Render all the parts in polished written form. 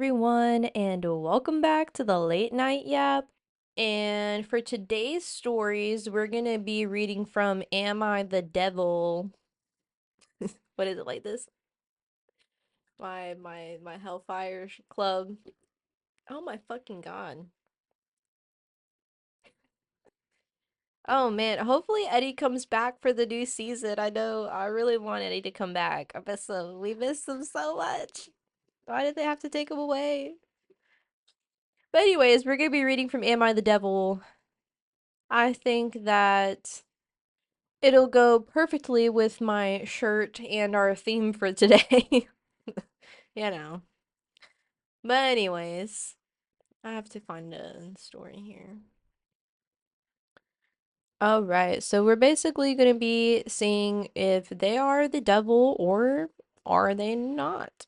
everyone, and welcome back to the Late Night Yap. And for today's stories, we're gonna be reading from Am I the Devil? What is it like this? My Hellfire Club. Oh my fucking god. Oh man, hopefully Eddie comes back for the new season. I know I really want Eddie to come back. I miss him. We miss him so much. Why did they have to take him away? But anyways, we're gonna be reading from Am I the Devil? I think that it'll go perfectly with my shirt and our theme for today. You know. But anyways, I have to find a story here. Alright, so we're basically going to be seeing if they are the devil or are they not.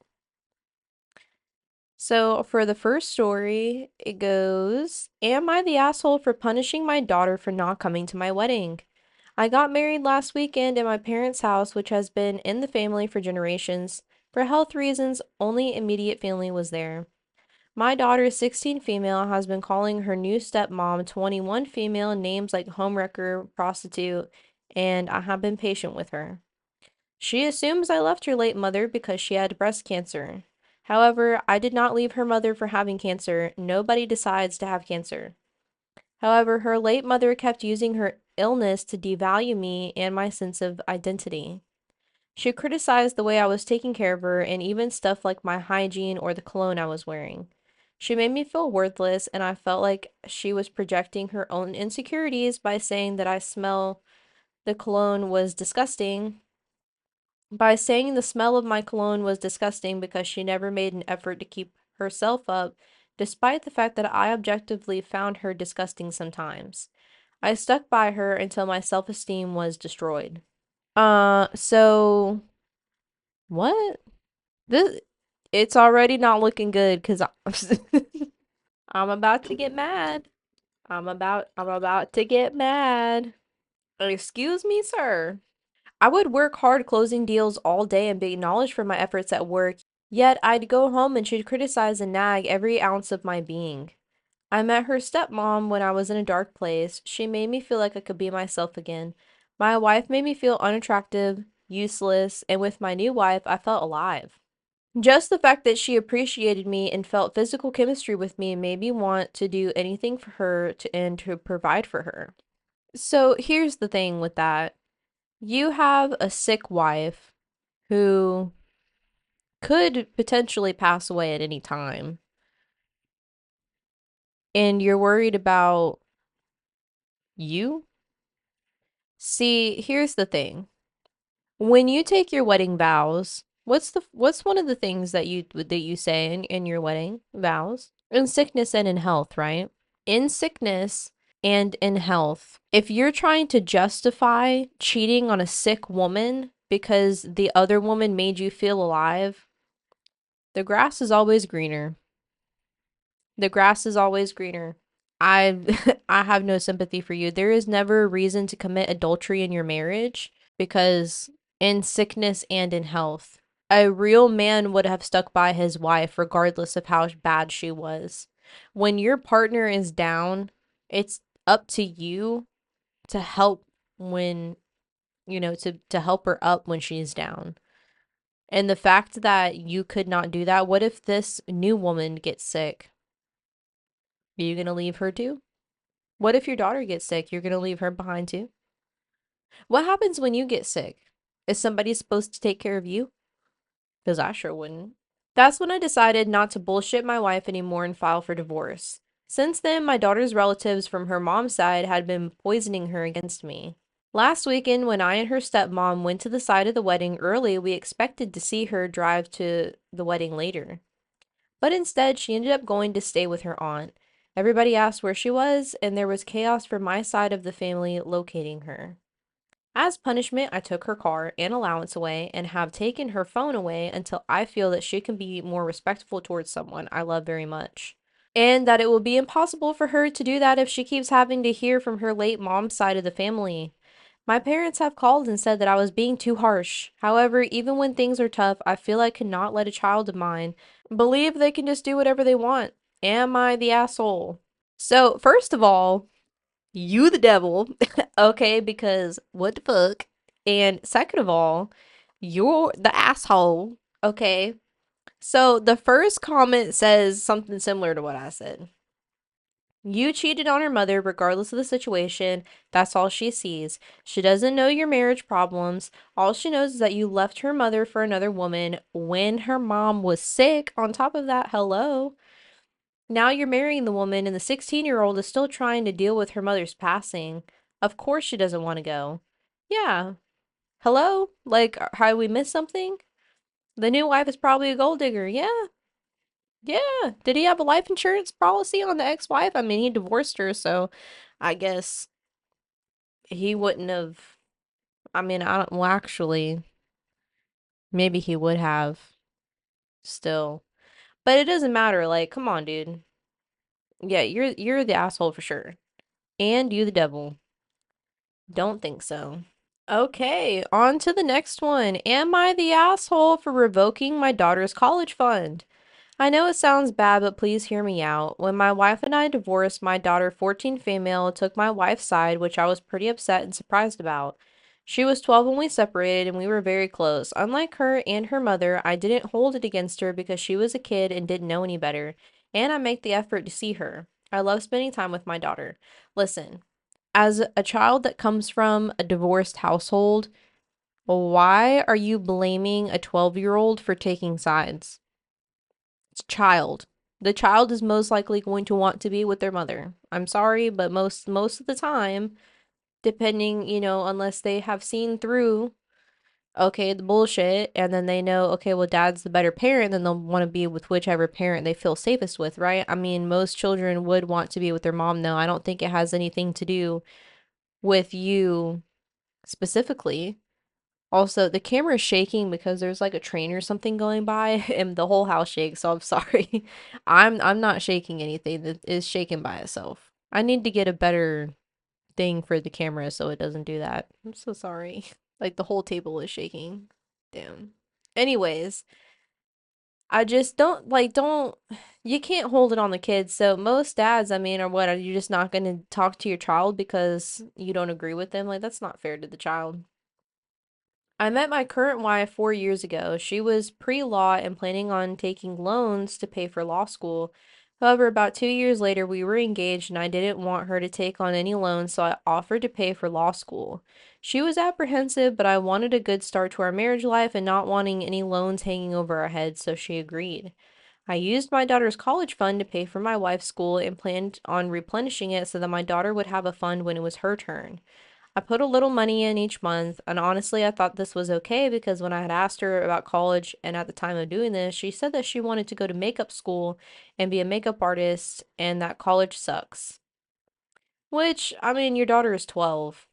So for the first story, it goes, Am I the asshole for punishing my daughter for not coming to my wedding? I got married last weekend in my parents' house, which has been in the family for generations. For health reasons, only immediate family was there. My daughter, 16 female, has been calling her new stepmom, 21 female, names like homewrecker, prostitute, and I have been patient with her. She assumes I left her late mother because she had breast cancer. However, I did not leave her mother for having cancer. Nobody decides to have cancer. However, her late mother kept using her illness to devalue me and my sense of identity. She criticized the way I was taking care of her and even stuff like my hygiene or the cologne I was wearing. She made me feel worthless, and I felt like she was projecting her own insecurities by saying that I smell the cologne was disgusting. By saying the smell of my cologne was disgusting because she never made an effort to keep herself up, despite the fact that I objectively found her disgusting sometimes. I stuck by her until my self-esteem was destroyed. So what? This it's already not looking good because I'm about to get mad. I'm about to get mad. Excuse me, sir. I would work hard closing deals all day and be acknowledged for my efforts at work, yet I'd go home and she'd criticize and nag every ounce of my being. I met her stepmom when I was in a dark place. She made me feel like I could be myself again. My wife made me feel unattractive, useless, and with my new wife, I felt alive. Just the fact that she appreciated me and felt physical chemistry with me made me want to do anything for her and to provide for her. So here's the thing with that. You have a sick wife who could potentially pass away at any time, and you're worried about you. See, here's the thing. When you take your wedding vows, what's one of the things that you say in your wedding vows? In sickness and in health, right? In sickness and in health, if you're trying to justify cheating on a sick woman because the other woman made you feel alive, the grass is always greener. The grass is always greener. I I have no sympathy for you. There is never a reason to commit adultery in your marriage because in sickness and in health, a real man would have stuck by his wife regardless of how bad she was. When your partner is down, it's up to you to help when, to help her up when she's down. And the fact that you could not do that, what if this new woman gets sick? Are you going to leave her too? What if your daughter gets sick? You're going to leave her behind too? What happens when you get sick? Is somebody supposed to take care of you? Because I sure wouldn't. That's when I decided not to bullshit my wife anymore and file for divorce. Since then, my daughter's relatives from her mom's side had been poisoning her against me. Last weekend, when I and her stepmom went to the site of the wedding early, we expected to see her drive to the wedding later. But instead, she ended up going to stay with her aunt. Everybody asked where she was, and there was chaos for my side of the family locating her. As punishment, I took her car and allowance away and have taken her phone away until I feel that she can be more respectful towards someone I love very much. And that it will be impossible for her to do that if she keeps having to hear from her late mom's side of the family. My parents have called and said that I was being too harsh. However, even when things are tough, I feel I cannot let a child of mine believe they can just do whatever they want. Am I the asshole? So, first of all, you the devil, okay, because what the fuck? And second of all, you're the asshole, okay? So the first comment says something similar to what I said. You cheated on her mother regardless of the situation. That's all she sees. She doesn't know your marriage problems. All she knows is that you left her mother for another woman when her mom was sick. On top of that, hello. Now you're marrying the woman, and the 16-year-old is still trying to deal with her mother's passing. Of course, she doesn't want to go. Yeah. Hello? Like, how we missed something? The new wife is probably a gold digger. Yeah. Yeah. Did he have a life insurance policy on the ex wife? I mean, he divorced her, so I guess he wouldn't have. I mean, I don't. Well, actually, maybe he would have still. But it doesn't matter. Like, come on, dude. Yeah, you're the asshole for sure. And you the devil. Don't think so. Okay, on to the next one. Am I the asshole for revoking my daughter's college fund? I know it sounds bad, but please hear me out. When my wife and I divorced, my daughter, 14 female, took my wife's side, which I was pretty upset and surprised about. She was 12 when we separated, and we were very close. Unlike her and her mother, I didn't hold it against her because she was a kid and didn't know any better, and I make the effort to see her. I love spending time with my daughter. Listen, as a child that comes from a divorced household, why are you blaming a 12-year-old for taking sides? It's a child. The child is most likely going to want to be with their mother. I'm sorry, but most of the time, depending, unless they have seen through okay, the bullshit, and then they know, okay, well, dad's the better parent, then they'll want to be with whichever parent they feel safest with, right? I mean, most children would want to be with their mom, though. I don't think it has anything to do with you specifically. Also, the camera is shaking because there's like a train or something going by and the whole house shakes, so I'm sorry. I'm not shaking anything that is shaking by itself. I need to get a better thing for the camera so it doesn't do that. I'm so sorry. Like the whole table is shaking. Damn. Anyways, I just don't you can't hold it on the kids. So most dads, I mean, are what, are you just not going to talk to your child because you don't agree with them? Like that's not fair to the child. I met my current wife 4 years ago. She was pre-law and planning on taking loans to pay for law school. However, about 2 years later, we were engaged and I didn't want her to take on any loans, so I offered to pay for law school. She was apprehensive, but I wanted a good start to our marriage life and not wanting any loans hanging over our heads, so she agreed. I used my daughter's college fund to pay for my wife's school and planned on replenishing it so that my daughter would have a fund when it was her turn. I put a little money in each month, and honestly, I thought this was okay because when I had asked her about college and at the time of doing this, she said that she wanted to go to makeup school and be a makeup artist and that college sucks. Which, I mean, your daughter is 12,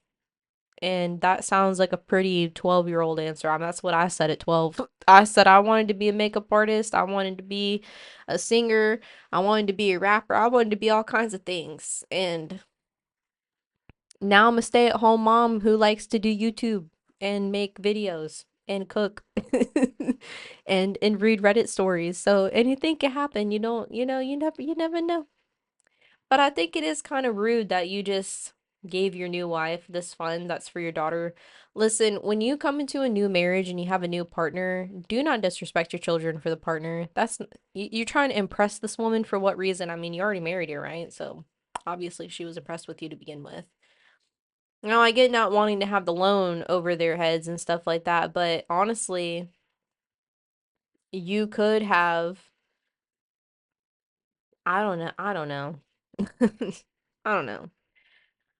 and that sounds like a pretty 12-year-old answer. I mean, that's what I said at 12. I said I wanted to be a makeup artist, I wanted to be a singer, I wanted to be a rapper, I wanted to be all kinds of things. And now I'm a stay-at-home mom who likes to do YouTube and make videos and cook and read Reddit stories. So anything can happen. You don't, you never know. But I think it is kind of rude that you just gave your new wife this fund that's for your daughter. Listen, when you come into a new marriage and you have a new partner, do not disrespect your children for the partner. You're trying to impress this woman for what reason? I mean, you already married her, right? So obviously she was impressed with you to begin with. No, I get not wanting to have the loan over their heads and stuff like that, but honestly, you could have, I don't know, I don't know. I don't know.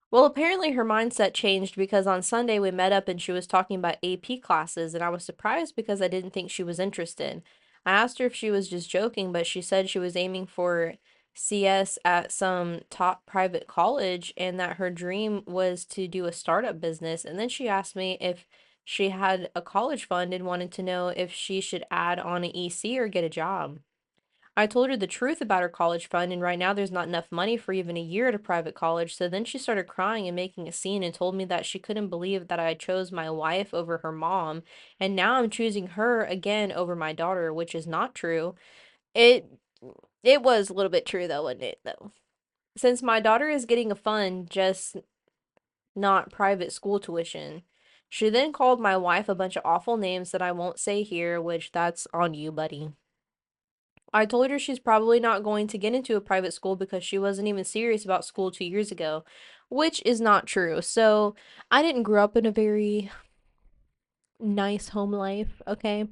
Well, apparently her mindset changed because on Sunday we met up and she was talking about AP classes, and I was surprised because I didn't think she was interested. I asked her if she was just joking, but she said she was aiming for CS at some top private college and that her dream was to do a startup business. And then she asked me if she had a college fund and wanted to know if she should add on an EC or get a job. I told her the truth about her college fund, and right now there's not enough money for even a year at a private college. So then she started crying and making a scene and told me that she couldn't believe that I chose my wife over her mom, and now I'm choosing her again over my daughter, which is not true. It it was a little bit true though, wasn't it though? Since my daughter is getting a fund, just not private school tuition. She then called my wife a bunch of awful names that I won't say here, which that's on you, buddy. I told her she's probably not going to get into a private school because she wasn't even serious about school 2 years ago, which is not true. So I didn't grow up in a very nice home life, okay?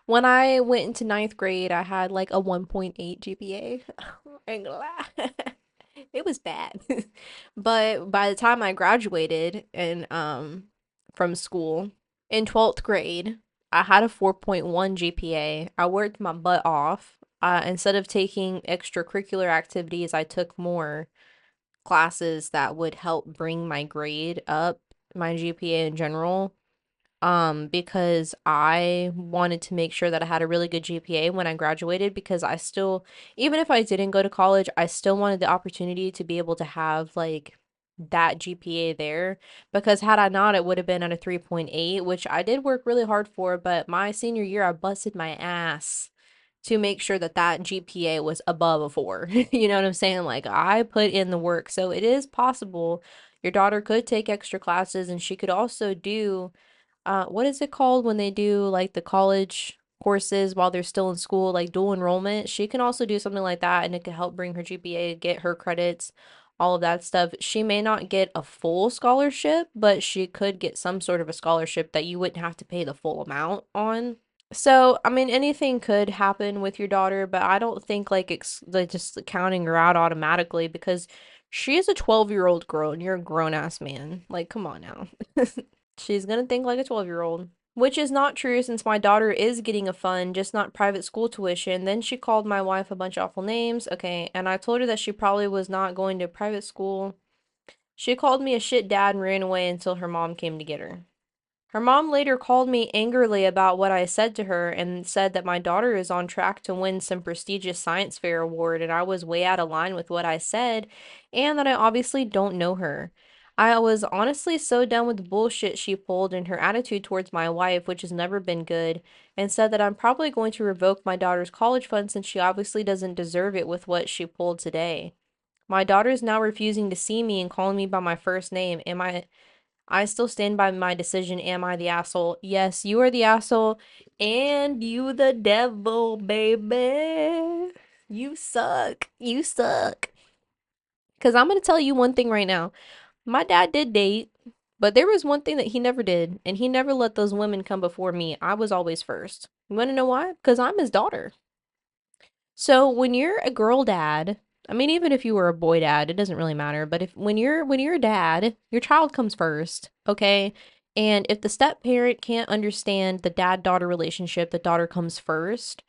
When I went into ninth grade, I had like a 1.8 GPA. I ain't gonna lie. It was bad. But by the time I graduated and from school in 12th grade, I had a 4.1 GPA. I worked my butt off. Instead of taking extracurricular activities, I took more classes that would help bring my grade up, my GPA in general, because I wanted to make sure that I had a really good GPA when I graduated because I still, even if I didn't go to college, I still wanted the opportunity to be able to have like that GPA there because had I not, it would have been at a 3.8, which I did work really hard for, but my senior year, I busted my ass to make sure that that GPA was above a 4. You know what I'm saying? Like I put in the work. So it is possible your daughter could take extra classes and she could also do what is it called when they do like the college courses while they're still in school, like dual enrollment? She can also do something like that and it could help bring her GPA, get her credits, all of that stuff. She may not get a full scholarship, but she could get some sort of a scholarship that you wouldn't have to pay the full amount on. So, I mean, anything could happen with your daughter, but I don't think like just counting her out automatically because she is a 12-year-old girl and you're a grown-ass man. Like, come on now. She's gonna think like a 12-year-old. Which is not true since my daughter is getting a fund, just not private school tuition. Then she called my wife a bunch of awful names. Okay, and I told her that she probably was not going to private school. She called me a shit dad and ran away until her mom came to get her. Her mom later called me angrily about what I said to her and said that my daughter is on track to win some prestigious science fair award and I was way out of line with what I said and that I obviously don't know her. I was honestly so done with the bullshit she pulled and her attitude towards my wife, which has never been good, and said that I'm probably going to revoke my daughter's college fund since she obviously doesn't deserve it with what she pulled today. My daughter is now refusing to see me and calling me by my first name. I still stand by my decision. Am I the asshole? Yes, you are the asshole. And you the devil, baby. You suck. You suck. Because I'm going to tell you one thing right now. My dad did date, but there was one thing that he never did, and he never let those women come before me. I was always first. You want to know why? Because I'm his daughter. So when you're a girl dad, I mean, even if you were a boy dad, it doesn't really matter. But if when you're a dad, your child comes first, okay? And if the step parent can't understand the dad-daughter relationship, the daughter comes first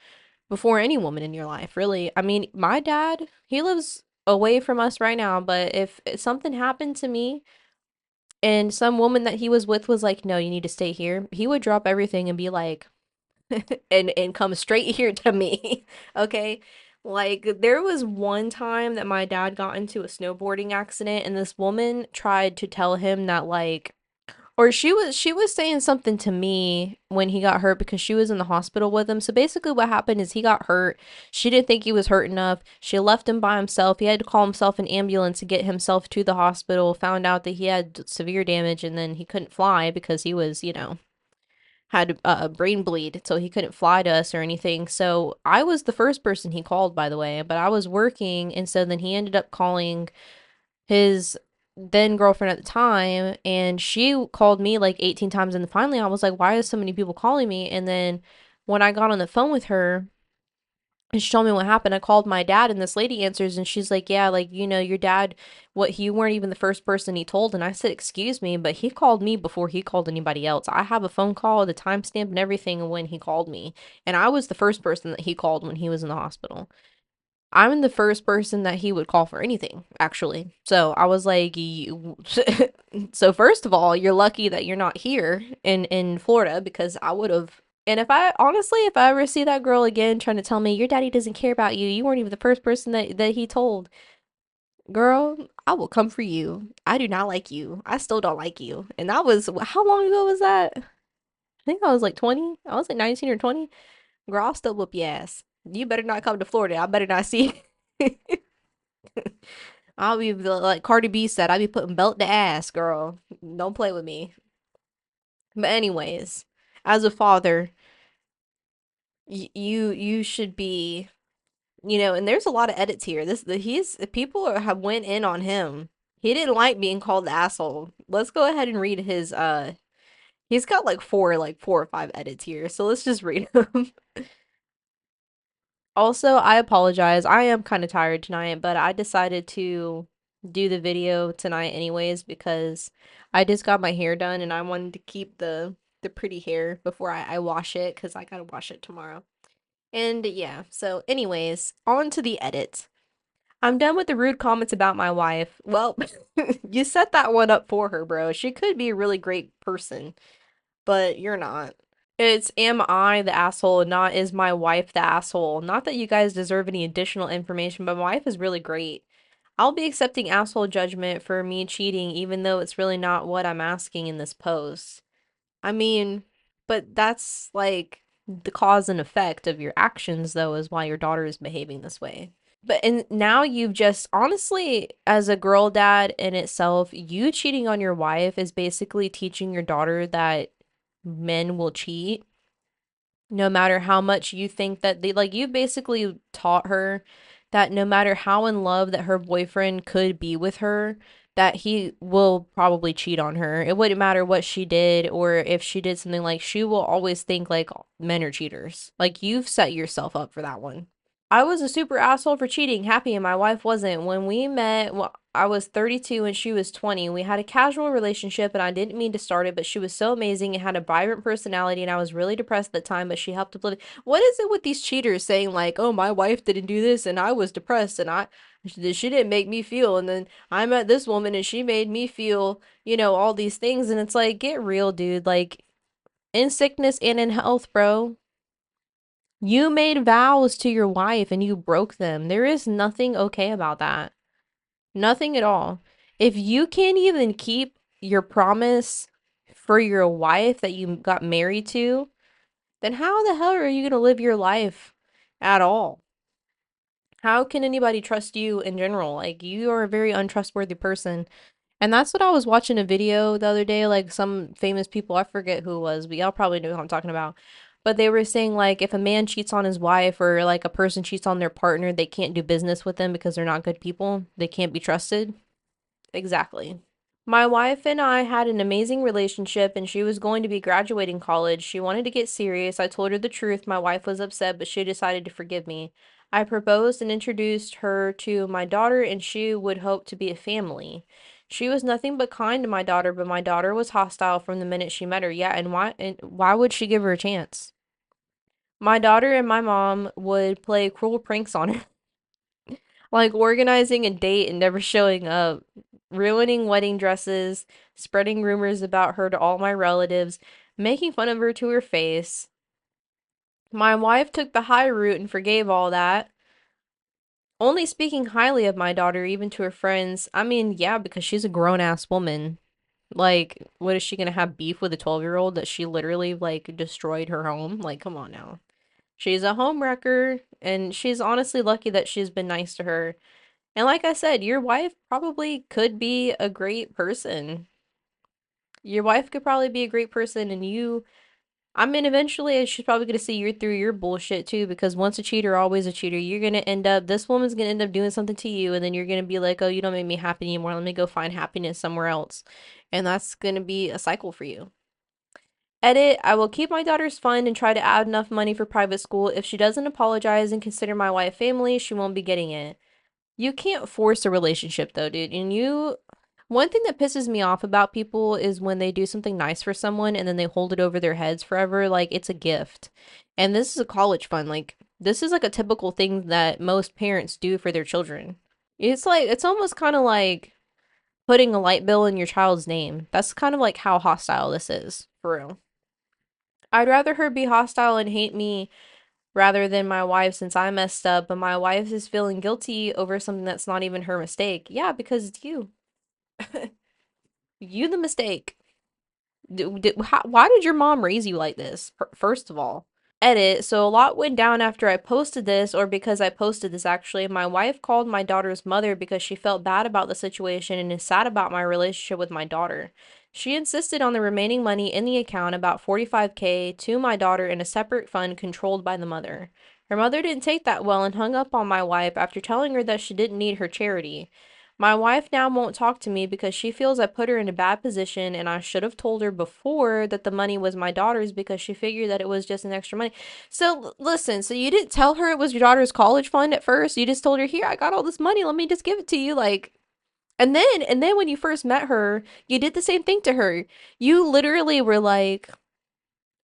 before any woman in your life, really. I mean, my dad, he lives away from us right now, but if something happened to me and some woman that he was with was like, "No, you need to stay here," he would drop everything and be like, and come straight here to me. Okay? Like there was one time that my dad got into a snowboarding accident and this woman tried to tell him that like or she was saying something to me when he got hurt because she was in the hospital with him. So basically what happened is he got hurt. She didn't think he was hurt enough. She left him by himself. He had to call himself an ambulance to get himself to the hospital. Found out that he had severe damage and then he couldn't fly because he was, had a brain bleed, so he couldn't fly to us or anything. So I was the first person he called, by the way, but I was working, and so then he ended up calling his then girlfriend at the time, and she called me like 18 times, and finally I was like, why is so many people calling me? And then when I got on the phone with her, and she told me what happened. I called my dad, and this lady answers, and she's like, "Yeah, like your dad, what you weren't even the first person he told." And I said, "Excuse me, but he called me before he called anybody else. I have a phone call, the timestamp, and everything, and when he called me, and I was the first person that he called when he was in the hospital. I'm the first person that he would call for anything, actually. So I was like, so first of all, you're lucky that you're not here in Florida because I would have." And if I ever see that girl again trying to tell me your daddy doesn't care about you, you weren't even the first person that he told, girl, I will come for you. I do not like you. I still don't like you. And that was, how long ago was that? I think I was like 20. I was like 19 or 20. Girl, I'll still whoop your ass. You better not come to Florida. I better not see. I'll be like Cardi B said, I'll be putting belt to ass, girl. Don't play with me. But anyways, as a father, you should be, and there's a lot of edits here. He's people have went in on him. He didn't like being called the asshole. Let's go ahead and read his he's got like four or five edits here. So let's just read them. Also, I apologize. I am kind of tired tonight, but I decided to do the video tonight anyways because I just got my hair done and I wanted to keep the pretty hair before I wash it because I gotta wash it tomorrow. And yeah, so anyways, on to the edit. I'm done with the rude comments about my wife. Well, you set that one up for her, bro. She could be a really great person, but you're not. It's am I the asshole and not is my wife the asshole? Not that you guys deserve any additional information, but my wife is really great. I'll be accepting asshole judgment for me cheating, even though it's really not what I'm asking in this post. I mean, but that's like the cause and effect of your actions, though, is why your daughter is behaving this way. But and now you've just honestly, as a girl dad in itself, you cheating on your wife is basically teaching your daughter that men will cheat no matter how much you think that they like you basically taught her that no matter how in love that her boyfriend could be with her, that he will probably cheat on her. It wouldn't matter what she did or if she did something like she will always think like men are cheaters. Like you've set yourself up for that one. I was a super asshole for cheating, happy, and my wife wasn't. When we met, well, I was 32 and she was 20. We had a casual relationship, and I didn't mean to start it, but she was so amazing and had a vibrant personality, and I was really depressed at the time, but she helped uplift. What is it with these cheaters saying, like, oh, my wife didn't do this, and I was depressed, and she didn't make me feel, and then I met this woman, and she made me feel, all these things, and it's like, get real, dude. Like, in sickness and in health, bro. You made vows to your wife and you broke them. There is nothing okay about that. Nothing at all. If you can't even keep your promise for your wife that you got married to, then how the hell are you going to live your life at all? How can anybody trust you in general? Like, you are a very untrustworthy person. And that's what I was watching a video the other day, like some famous people, I forget who it was, but y'all probably know who I'm talking about. But they were saying like if a man cheats on his wife or like a person cheats on their partner, they can't do business with them because they're not good people. They can't be trusted. Exactly. My wife and I had an amazing relationship and she was going to be graduating college. She wanted to get serious. I told her the truth. My wife was upset, but she decided to forgive me. I proposed and introduced her to my daughter and she would hope to be a family. She was nothing but kind to my daughter, but my daughter was hostile from the minute she met her. Yeah, and why would she give her a chance? My daughter and my mom would play cruel pranks on her. Like organizing a date and never showing up, ruining wedding dresses, spreading rumors about her to all my relatives, making fun of her to her face. My wife took the high route and forgave all that, only speaking highly of my daughter even to her friends. I mean, yeah, because she's a grown-ass woman. Like, what is she gonna have beef with a 12-year-old that she literally like destroyed her home? Like, come on now. She's a homewrecker, and she's honestly lucky that she's been nice to her. And like I said, your wife probably could be a great person. Your wife could probably be a great person, and I mean, eventually she's probably gonna see you through your bullshit too, because once a cheater, always a cheater. This woman's gonna end up doing something to you, and then you're gonna be like, oh, you don't make me happy anymore. Let me go find happiness somewhere else. And that's gonna be a cycle for you. Edit, I will keep my daughter's fund and try to add enough money for private school. If she doesn't apologize and consider my wife family, she won't be getting it. You can't force a relationship though, dude. One thing that pisses me off about people is when they do something nice for someone and then they hold it over their heads forever like it's a gift. And this is a college fund. Like, this is like a typical thing that most parents do for their children. It's almost kind of like putting a light bill in your child's name. That's kind of like how hostile this is, for real. I'd rather her be hostile and hate me rather than my wife since I messed up, but my wife is feeling guilty over something that's not even her mistake. Yeah, because it's you. You the mistake. Why did your mom raise you like this? First of all. Edit. So a lot went down after I posted this, or because I posted this actually. My wife called my daughter's mother because she felt bad about the situation and is sad about my relationship with my daughter. She insisted on the remaining money in the account, about 45K, to my daughter in a separate fund controlled by the mother. Her mother didn't take that well and hung up on my wife after telling her that she didn't need her charity. My wife now won't talk to me because she feels I put her in a bad position and I should have told her before that the money was my daughter's because she figured that it was just an extra money. So listen, so you didn't tell her it was your daughter's college fund at first. You just told her, "Here, I got all this money. Let me just give it to you." Like, and then when you first met her, you did the same thing to her. You literally were like,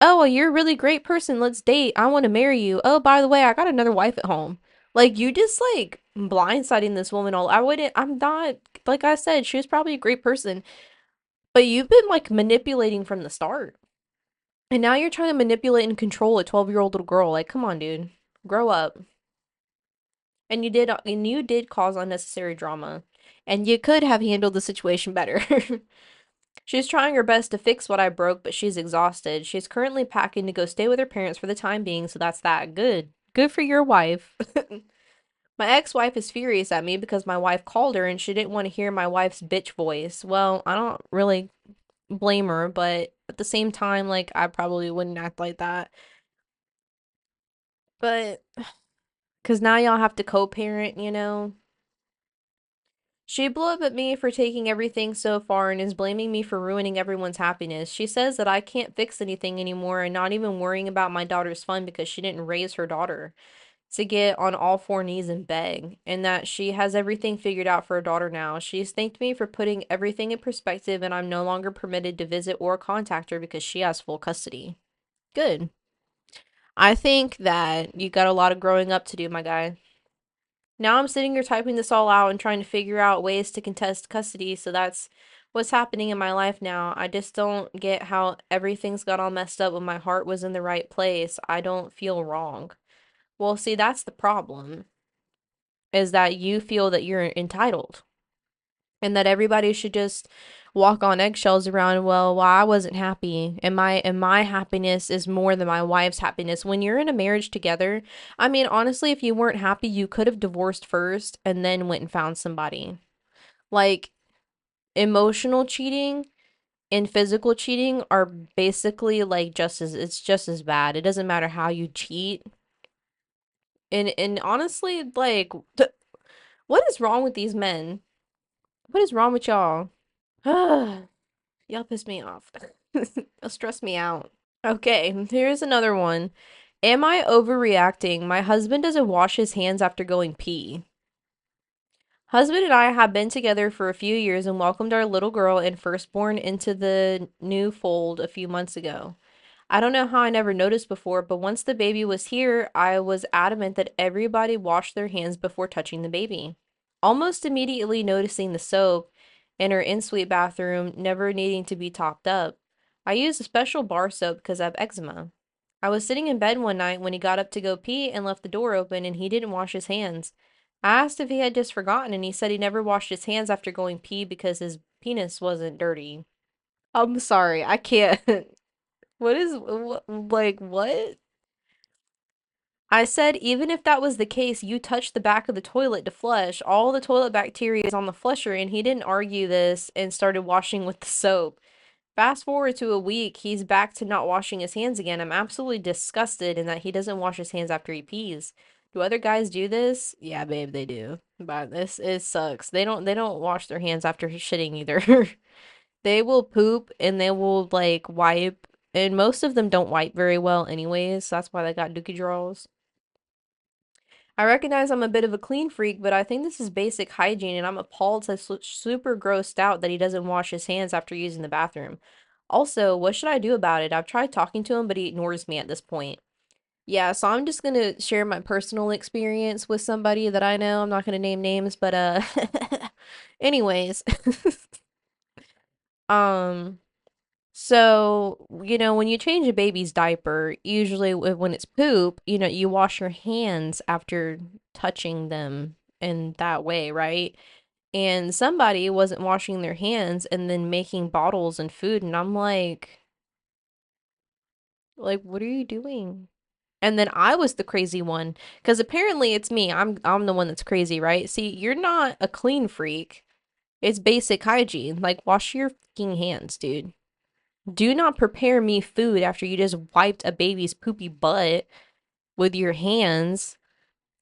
"Oh, well, you're a really great person. Let's date. I want to marry you. Oh, by the way, I got another wife at home." Like you just like blindsiding this woman all. I'm not like I said, she was probably a great person, but you've been like manipulating from the start. And now you're trying to manipulate and control a 12-year-old little girl. Like, come on, dude. Grow up. And you did cause unnecessary drama. And you could have handled the situation better. She's trying her best to fix what I broke, but she's exhausted. She's currently packing to go stay with her parents for the time being, so that's that. Good. Good for your wife. My ex-wife is furious at me because my wife called her and she didn't want to hear my wife's bitch voice. Well, I don't really blame her, but at the same time, like, I probably wouldn't act like that. But, because now y'all have to co-parent, you know? She blew up at me for taking everything so far and is blaming me for ruining everyone's happiness. She says that I can't fix anything anymore and not even worrying about my daughter's fun because she didn't raise her daughter to get on all four knees and beg, and that she has everything figured out for her daughter now. She's thanked me for putting everything in perspective, and I'm no longer permitted to visit or contact her because she has full custody. Good. I think that you got a lot of growing up to do, my guy. Now I'm sitting here typing this all out and trying to figure out ways to contest custody, so that's what's happening in my life now. I just don't get how everything's got all messed up when my heart was in the right place. I don't feel wrong. Well, see, that's the problem, is that you feel that you're entitled and that everybody should just walk on eggshells around, well, I wasn't happy and my happiness is more than my wife's happiness. When you're in a marriage together, I mean, honestly, if you weren't happy, you could have divorced first and then went and found somebody. Like, emotional cheating and physical cheating are basically like it's just as bad. It doesn't matter how you cheat. And honestly, like, what is wrong with these men? What is wrong with y'all? Y'all piss me off. Y'all stress me out. Okay, here's another one. Am I overreacting? My husband doesn't wash his hands after going pee. Husband and I have been together for a few years and welcomed our little girl and firstborn into the new fold a few months ago. I don't know how I never noticed before, but once the baby was here, I was adamant that everybody wash their hands before touching the baby. Almost immediately noticing the soap in her ensuite bathroom never needing to be topped up. I used a special bar soap because I have eczema. I was sitting in bed one night when he got up to go pee and left the door open and he didn't wash his hands. I asked if he had just forgotten and he said he never washed his hands after going pee because his penis wasn't dirty. I'm sorry, I can't. What? I said, even if that was the case, you touched the back of the toilet to flush. All the toilet bacteria is on the flusher, and he didn't argue this and started washing with the soap. Fast forward to a week, he's back to not washing his hands again. I'm absolutely disgusted in that he doesn't wash his hands after he pees. Do other guys do this? Yeah, babe, they do. But this is sucks. They don't wash their hands after shitting either. They will poop and they will like wipe, and most of them don't wipe very well anyways. So that's why they got dookie drawers. I recognize I'm a bit of a clean freak, but I think this is basic hygiene, and I'm appalled to super grossed out that he doesn't wash his hands after using the bathroom. Also, what should I do about it? I've tried talking to him, but he ignores me at this point. Yeah, so I'm just gonna share my personal experience with somebody that I know. I'm not gonna name names, but anyways, um, So, when you change a baby's diaper, usually when it's poop, you wash your hands after touching them in that way, right? And somebody wasn't washing their hands and then making bottles and food, and I'm like, what are you doing? And then I was the crazy one, because apparently it's me. I'm the one that's crazy, right? See, you're not a clean freak. It's basic hygiene. Like, wash your fucking hands, dude. Do not prepare me food after you just wiped a baby's poopy butt with your hands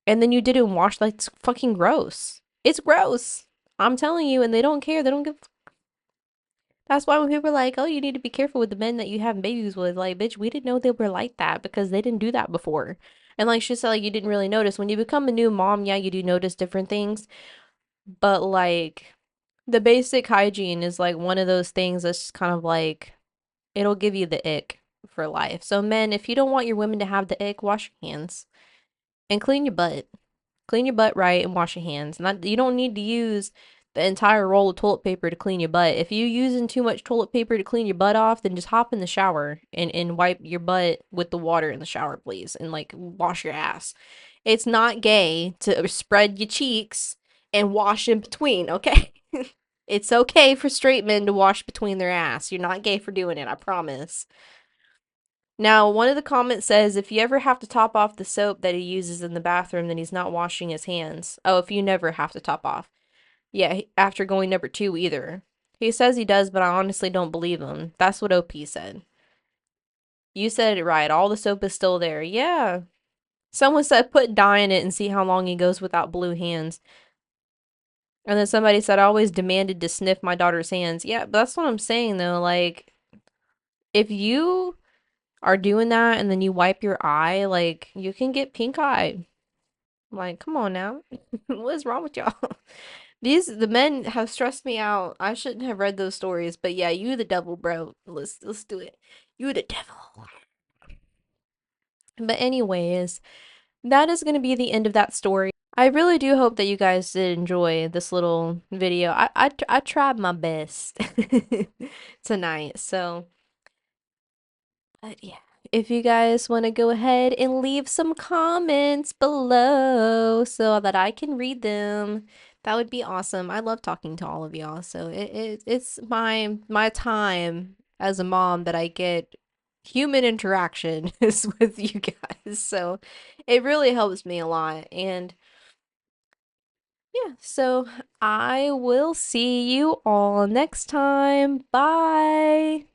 and then you didn't wash. Like, it's fucking gross. It's gross. I'm telling you, and they don't care. They don't give. That's why when people are like, "Oh, you need to be careful with the men that you have babies with," like, bitch, we didn't know they were like that because they didn't do that before. And like she said, like you didn't really notice when you become a new mom. Yeah, you do notice different things, but like the basic hygiene is like one of those things that's just kind of like it'll give you the ick for life. So men, if you don't want your women to have the ick, wash your hands and clean your butt. Clean your butt right and wash your hands. Not you don't need to use the entire roll of toilet paper to clean your butt. If you're using too much toilet paper to clean your butt off, then just hop in the shower and wipe your butt with the water in the shower, please, and like wash your ass. It's not gay to spread your cheeks and wash in between, okay? It's okay for straight men to wash between their ass. You're not gay for doing it, I promise. Now, one of the comments says if you ever have to top off the soap that he uses in the bathroom, then he's not washing his hands. Oh, if you never have to top off. Yeah, after going number two either. He says he does, but I honestly don't believe him. That's what OP said. You said it right. All the soap is still there. Yeah. Someone said put dye in it and see how long he goes without blue hands. And then somebody said I always demanded to sniff my daughter's hands. Yeah, but that's what I'm saying though. Like, if you are doing that and then you wipe your eye, like you can get pink eye. Like, come on now. What is wrong with y'all? The men have stressed me out. I shouldn't have read those stories, but yeah, you the devil, bro. Let's do it. You the devil. But anyways, that is going to be the end of that story. I really do hope that you guys did enjoy this little video. I tried my best tonight. So, but yeah, if you guys want to go ahead and leave some comments below so that I can read them, that would be awesome. I love talking to all of y'all. So it's my time as a mom that I get human interaction is with you guys. So it really helps me a lot. And yeah, so I will see you all next time. Bye.